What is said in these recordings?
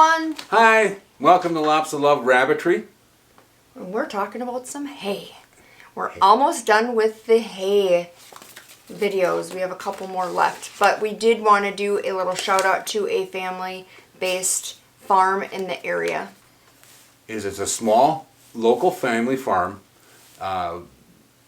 everyone! Hi! Welcome to Lops of Love Rabbitry. And we're talking about some hay. We're almost done with the hay videos. We have a couple more left. But we did want to do a little shout out to a family-based farm in the area. It's a small, local family farm.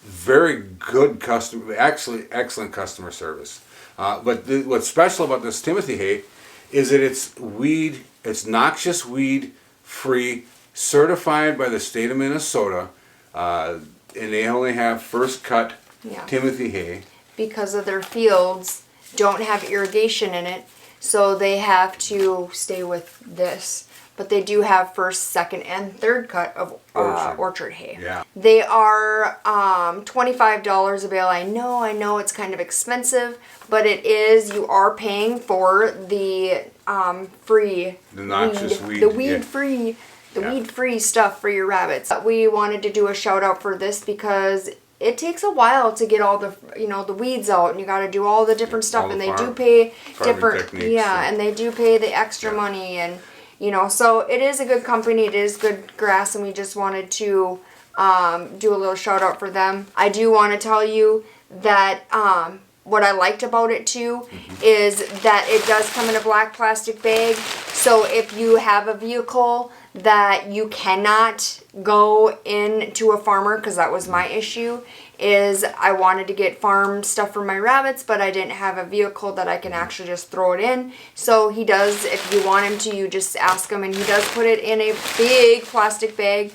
Very good customer, actually excellent customer service. But what's special about this Timothy hay is that it's noxious weed free, certified by the state of Minnesota, and they only have first cut Timothy hay. Because of their fields don't have irrigation in it, so they have to stay with this. But they do have first, second, and third cut of orchard hay. Yeah. They are $25 a bale. I know it's kind of expensive, but it is. You are paying for the free, the noxious weed, the weed-free, weed-free stuff for your rabbits. We wanted to do a shout out for this because it takes a while to get all the the weeds out, and you got to do all the different stuff, and they do pay different and they do pay the extra money, and so it is a good company, it is good grass, and we just wanted to do a little shout out for them. I do want to tell you that what I liked about it too is that it does come in a black plastic bag, so if you have a vehicle that you cannot go into a farmer, because that was my issue, is I wanted to get farm stuff for my rabbits, but I didn't have a vehicle that I can actually just throw it in. So he does, if you want him to, you just ask him, and he does put it in a big plastic bag.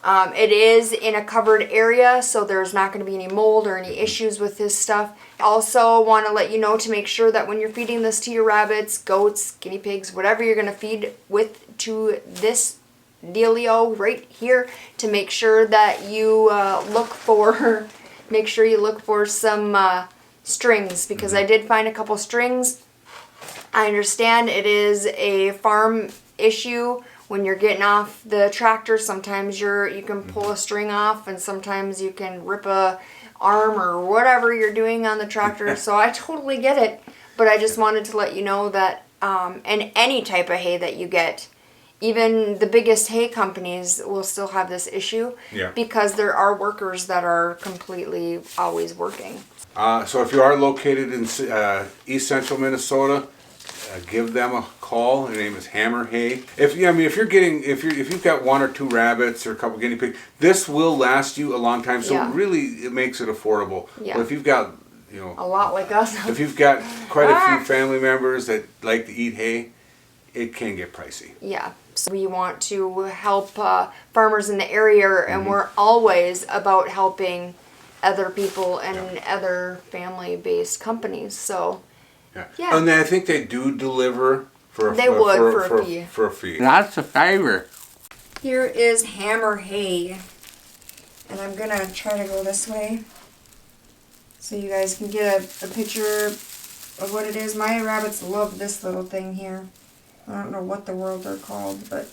It is in a covered area, so there's not going to be any mold or any issues with this stuff. Also want to let you know to make sure that when you're feeding this to your rabbits, goats, guinea pigs, whatever you're going to feed with to this dealio right here, to make sure that you look for some strings, because I did find a couple strings. I understand it is a farm issue. When you're getting off the tractor, sometimes you can pull a string off, and sometimes you can rip a arm or whatever you're doing on the tractor. So I totally get it, but I just wanted to let you know that and any type of hay that you get, even the biggest hay companies will still have this issue, because there are workers that are completely always working. So if you are located in East Central Minnesota, give them a call. Their name is Hammer Hay. If you've got one or two rabbits or a couple guinea pigs, this will last you a long time. So really, it makes it affordable. Yeah. But if you've got a lot like us, if you've got quite a few family members that like to eat hay, it can get pricey. Yeah. So we want to help farmers in the area, and we're always about helping other people and other family-based companies. So. Yeah. And I think they do deliver for a fee. For a fee. That's a favor. Here is Hammer Hay. And I'm going to try to go this way so you guys can get a picture of what it is. My rabbits love this little thing here. I don't know what the world they're called, but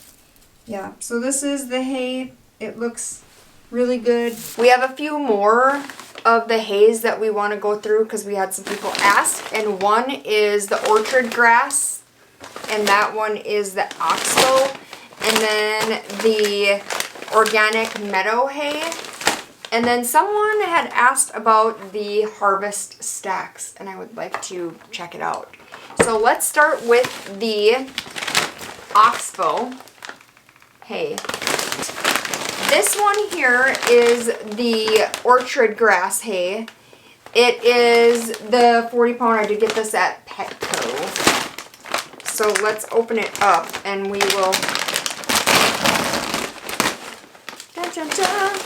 yeah. So this is the hay. It looks really good. We have a few more of the hays that we want to go through because we had some people ask, and one is the orchard grass, and that one is the Oxbow, and then the organic Meadow hay, and then someone had asked about the harvest stacks, and I would like to check it out. So let's start with the Oxbow hay. This one here is the orchard grass hay. It is the 40 pound. I did get this at Petco. So let's open it up and we will. Dun, dun, dun.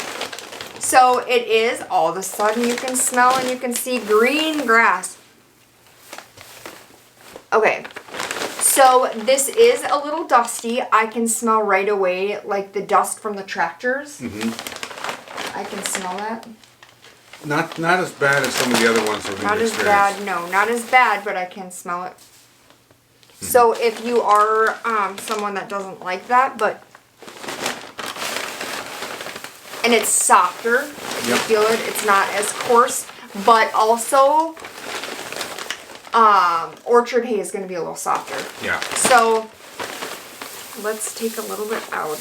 So it is, all of a sudden you can smell and you can see green grass. Okay. So this is a little dusty. I can smell right away, like the dust from the tractors. I can smell that. Not as bad as some of the other ones that we've experienced. Not as bad, no. Not as bad, but I can smell it. So if you are someone that doesn't like that, and it's softer, if you feel it, it's not as coarse, but also orchard hay is going to be a little softer. Yeah. So let's take a little bit out.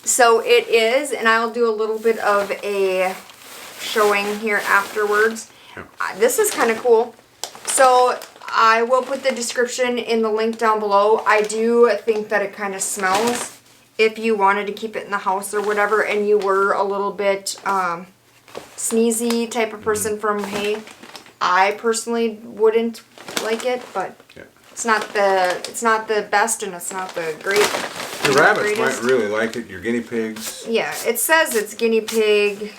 So it is, and I'll do a little bit of a showing here afterwards. This is kind of cool. So I will put the description in the link down below. I do think that it kind of smells. If you wanted to keep it in the house or whatever, and you were a little bit sneezy type of person from hay, I personally wouldn't like it, but it's not the best, and it's not the great. Your rabbits might really like it. Your guinea pigs. Yeah, it says it's guinea pig.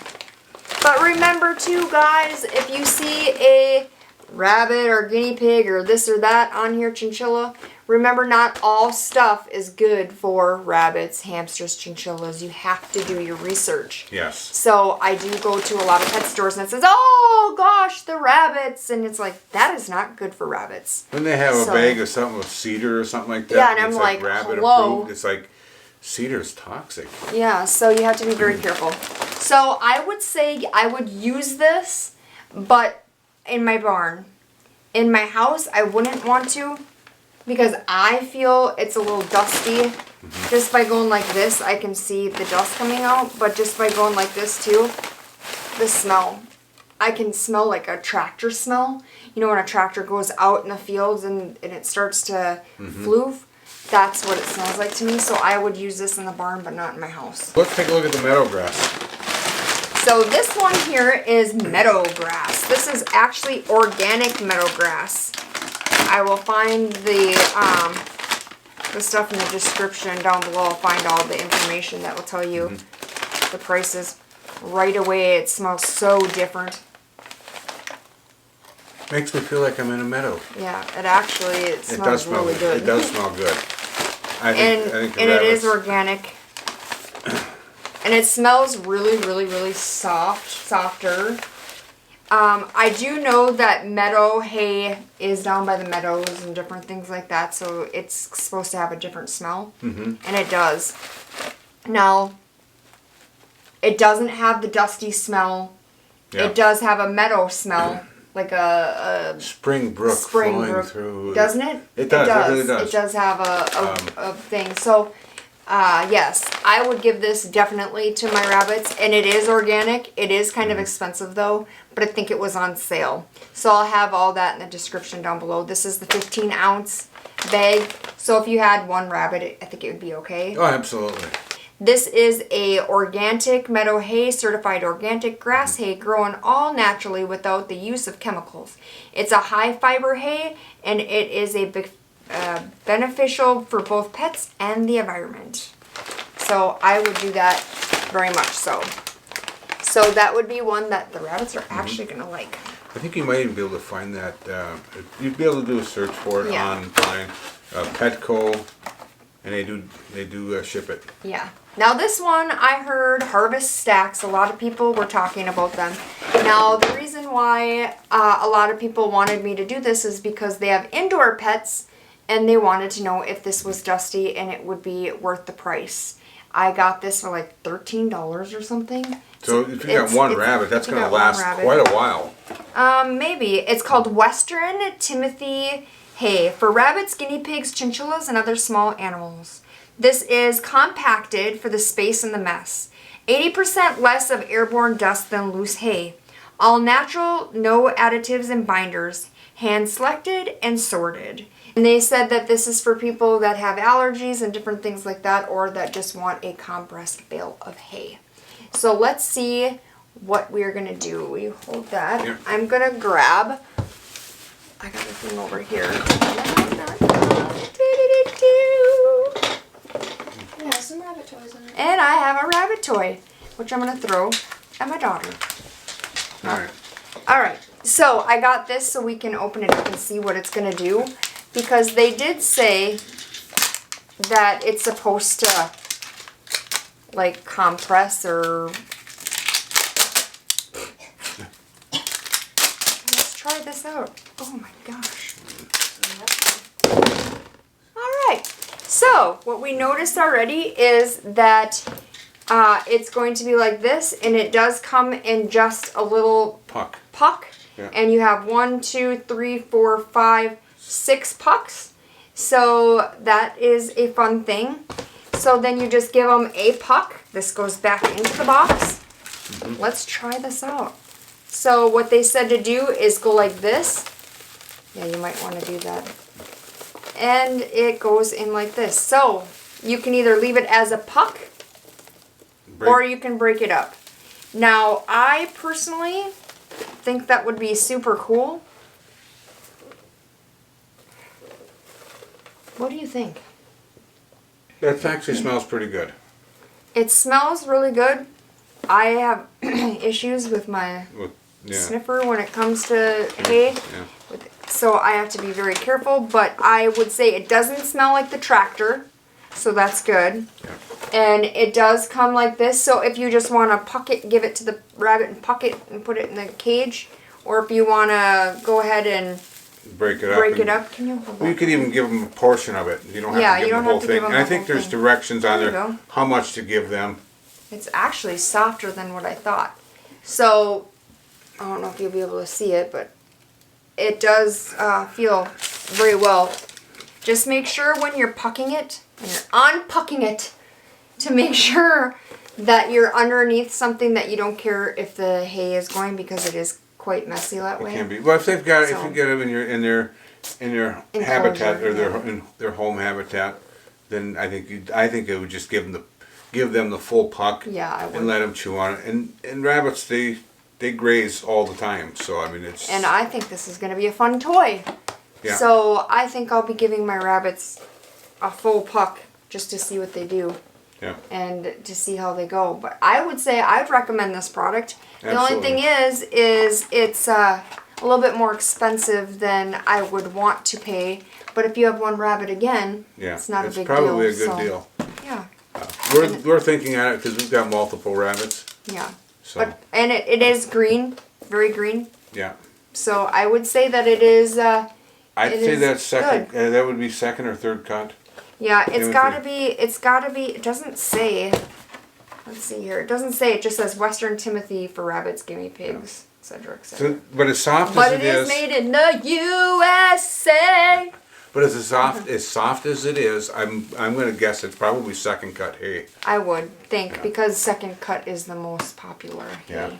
But remember too, guys, if you see a rabbit or guinea pig or this or that on here, chinchilla, remember not all stuff is good for rabbits, hamsters, chinchillas. You have to do your research. Yes. So I do go to a lot of pet stores and it says, oh gosh, the rabbits. And it's like, that is not good for rabbits. When they have a bag of something with cedar or something like that. Yeah, and I'm like, rabbit hello. approved. It's like, cedar's toxic. Yeah, so you have to be very careful. So I would say I would use this, but in my barn. In my house, I wouldn't want to, because I feel it's a little dusty. Just by going like this, I can see the dust coming out, but just by going like this too, the smell. I can smell like a tractor smell. You know when a tractor goes out in the fields and it starts to floof? That's what it smells like to me, so I would use this in the barn, but not in my house. Let's take a look at the meadow grass. So this one here is meadow grass. This is actually organic meadow grass. I will find the stuff in the description down below. I'll find all the information that will tell you the prices. Right away, it smells so different. Makes me feel like I'm in a meadow. Yeah, it smells really good. It does smell good. I think it is organic. And it smells really, really, really softer. I do know that meadow hay is down by the meadows and different things like that, so it's supposed to have a different smell. And it does. Now, it doesn't have the dusty smell. It does have a meadow smell, like a spring brook flowing through. Doesn't it? It does. It really does. It does have a thing. So, yes, I would give this definitely to my rabbits, and it is organic. It is kind of expensive though, but I think it was on sale. So I'll have all that in the description down below. This is the 15-ounce bag, so if you had one rabbit, I think it would be okay. Oh, absolutely. This is a organic meadow hay, certified organic grass hay grown all naturally without the use of chemicals. It's a high fiber hay, and it is a big beneficial for both pets and the environment. So I would do that very much so. So that would be one that the rabbits are actually going to like. I think you might even be able to find that. You'd be able to do a search for it online. Petco, and they do ship it. Yeah. Now this one, I heard Harvest Stacks. A lot of people were talking about them. Now the reason why a lot of people wanted me to do this is because they have indoor pets, and they wanted to know if this was dusty and it would be worth the price. I got this for like $13 or something. So if you got one rabbit, that's going to last quite a while. Maybe. It's called Western Timothy Hay for rabbits, guinea pigs, chinchillas, and other small animals. This is compacted for the space and the mess. 80% less of airborne dust than loose hay. All natural, no additives and binders. Hand selected and sorted. And they said that this is for people that have allergies and different things like that, or that just want a compressed bale of hay. So let's see what we're going to do. We hold that. Yep. I'm going to grab, I got a thing over here. Yeah, some rabbit toys in it. And I have a rabbit toy, which I'm going to throw at my daughter. Alright. Alright, so I got this so we can open it up and see what it's going to do. Because they did say that it's supposed to, like, compress or... Let's try this out. Oh my gosh. Alright, so what we noticed already is that it's going to be like this, and it does come in just a little puck. Yeah. And you have 1, 2, 3, 4, 5, 6 pucks. So that is a fun thing. So then you just give them a puck. This goes back into the box. Let's try this out. So what they said to do is go like this. Yeah, you might want to do that. And it goes in like this. So you can either leave it as a puck or you can break it up. Now, I personally think that would be super cool. What do you think? That actually smells pretty good. It smells really good. I have issues with my sniffer when it comes to hay. Yeah. So I have to be very careful, but I would say it doesn't smell like the tractor, so that's good. Yeah. And it does come like this, so if you just want to puck it, give it to the rabbit and puck it and put it in the cage, or if you want to go ahead and break it up. Can you hold You that? could even give them a portion of it. You don't have to give them the whole thing. And I think there's directions on There you there go. how much to give them. It's actually softer than what I thought. So, I don't know if you'll be able to see it, but it does feel very well. Just make sure when you're pucking it, and you're unpucking it, to make sure that you're underneath something that you don't care if the hay is going, because it is quite messy that way. It can be. Well, if they've got, if So- you get them in their habitat or in their home habitat, then I think it would just give them the full puck. Yeah, I would. And let them chew on it. And rabbits, they graze all the time. So I mean it's. And I think this is going to be a fun toy. Yeah. So I think I'll be giving my rabbits a full puck just to see what they do. Yeah. And to see how they go. But I would say I'd recommend this product. The only Absolutely. thing is it's a little bit more expensive than I would want to pay. But if you have one rabbit again, Yeah. it's not a big deal. It's probably a good so, deal. Yeah. We're thinking at it because we've got multiple rabbits. Yeah. So And it is green, very green. yeah. So I would say that it is. I'd It say is that's second. That would be second or third cut. Yeah, it's Timothy. gotta be, it doesn't say, let's see here, it doesn't say, it just says Western Timothy for rabbits, guinea pigs, etc., etc. So, but as soft But as it is made in the USA! But as soft as it is, I'm gonna guess it's probably second cut hay. I would think, Yeah. because second cut is the most popular Yeah. hay.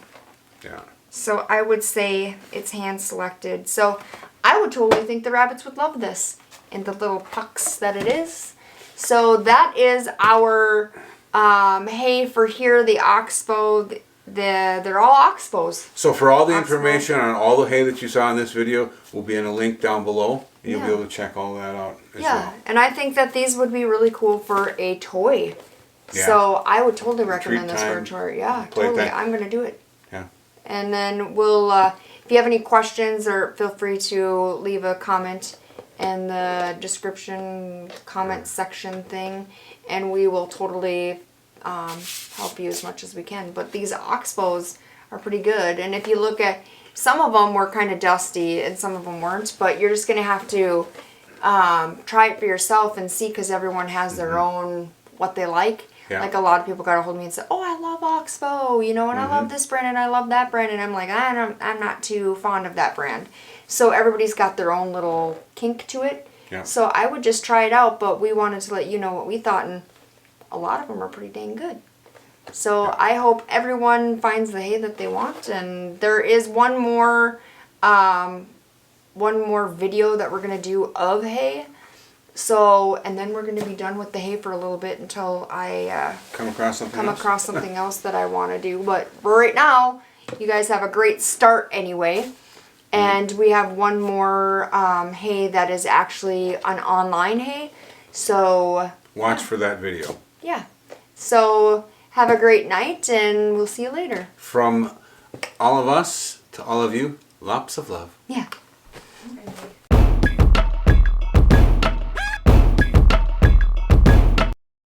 Yeah. So I would say it's hand selected. So I would totally think the rabbits would love this in the little pucks that it is. So that is our hay for here, the Oxbow. They're all Oxbows. So for all the Oxbow. information on all the hay that you saw in this video will be in a link down below. And you'll be Yeah. able to check all that out as Yeah, well. and I think that these would be really cool for a toy. Yeah. So I would totally recommend this for a time, toy. Yeah, play totally. time. I'm gonna do it. Yeah. And then we'll, if you have any questions, or feel free to leave a comment in the description comment section thing, and we will totally help you as much as we can. But these Oxbows are pretty good, and if you look at, some of them were kind of dusty and some of them weren't, but you're just going to have to try it for yourself and see, because everyone has their own, what they like. Yeah. Like a lot of people got a hold of me and said, oh, I love Oxbow, you know, and I love this brand and I love that brand. And I'm like, I'm not too fond of that brand. So everybody's got their own little kink to it. Yeah. So I would just try it out, but we wanted to let you know what we thought, and a lot of them are pretty dang good. So I hope everyone finds the hay that they want, and there is one more video that we're going to do of hay. So, and then we're going to be done with the hay for a little bit until I Come across something come else? across something else that I want to do. But for right now, you guys have a great start anyway. And we have one more hay that is actually an online hay. So, Watch for that video. yeah. So, have a great night, and we'll see you later. From all of us to all of you, lots of love. Yeah.